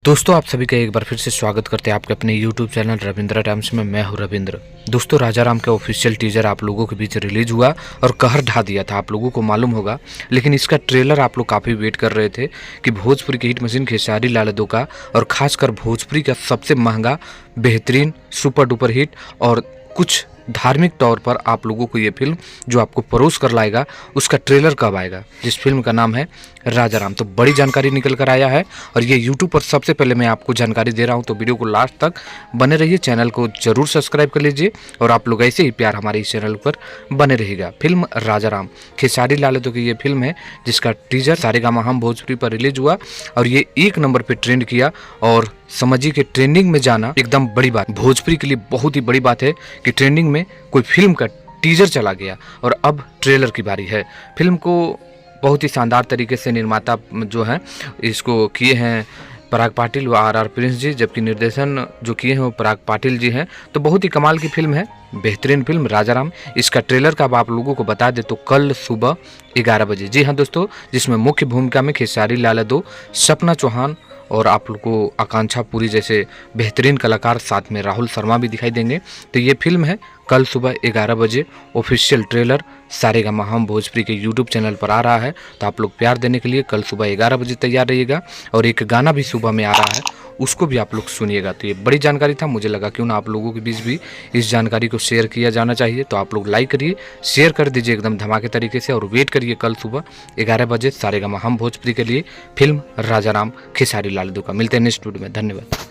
दोस्तों आप सभी का एक बार फिर से स्वागत करते हैं आपके अपने YouTube चैनल रविंद्रा टाइम्स में। मैं हूं रविंद्र। दोस्तों राजा राम का ऑफिशियल टीजर आप लोगों के बीच रिलीज हुआ और कहर ढा दिया था, आप लोगों को मालूम होगा। लेकिन इसका ट्रेलर आप लोग काफ़ी वेट कर रहे थे कि भोजपुरी की हिट मशीन खेसारी लाल यादव का और खासकर भोजपुरी का सबसे महंगा, बेहतरीन, सुपर डुपर हिट और कुछ धार्मिक तौर पर आप लोगों को ये फिल्म जो आपको परोस कर लाएगा उसका ट्रेलर कब आएगा, जिस फिल्म का नाम है राजा राम। तो बड़ी जानकारी निकल कर आया है और ये यूट्यूब पर सबसे पहले मैं आपको जानकारी दे रहा हूं, तो वीडियो को लास्ट तक बने रहिए, चैनल को जरूर सब्सक्राइब कर लीजिए और आप लोग ऐसे ही प्यार हमारे इस चैनल पर बने रहेगा। फिल्म राजा राम खेसारी लाल यादव की ये फिल्म है जिसका टीजर सारेगामा हम भोजपुरी पर रिलीज हुआ और ये 1 नंबर पर ट्रेंड किया। और समझिए कि ट्रेंडिंग में जाना एकदम बड़ी बात, भोजपुरी के लिए बहुत ही बड़ी बात है कि ट्रेंडिंग में कोई फिल्म का टीजर चला गया और अब ट्रेलर की बारी है। फिल्म को बहुत ही शानदार तरीके से निर्माता जो हैं इसको किए हैं पराग पाटिल व आर प्रिंस जी, जबकि निर्देशन जो किए हैं वो पराग पाटिल जी हैं। तो बहुत ही कमाल की फिल्म है, बेहतरीन फिल्म राजा राम। इसका ट्रेलर का अब आप लोगों को बता दे तो कल सुबह 11 बजे, जी हाँ दोस्तों, जिसमें मुख्य भूमिका में खेसारी लाल यादव, सपना चौहान और आप लोग को आकांक्षा पुरी जैसे बेहतरीन कलाकार, साथ में राहुल शर्मा भी दिखाई देंगे। तो ये फिल्म है कल सुबह 11 बजे ऑफिशियल ट्रेलर सारेगामा हम भोजपुरी के यूट्यूब चैनल पर आ रहा है। तो आप लोग प्यार देने के लिए कल सुबह 11 बजे तैयार रहिएगा और एक गाना भी सुबह में आ रहा है, उसको भी आप लोग सुनिएगा। तो ये बड़ी जानकारी था, मुझे लगा क्यों ना आप लोगों के बीच भी इस जानकारी को शेयर किया जाना चाहिए। तो आप लोग लाइक करिए, शेयर कर दीजिए एकदम धमाके तरीके से और वेट करिए कल सुबह 11 बजे सारेगामा हम भोजपुरी के लिए फिल्म राजा राम खेसारी लाल यादव का। मिलते हैं नेक्स्ट वीडियो में, धन्यवाद।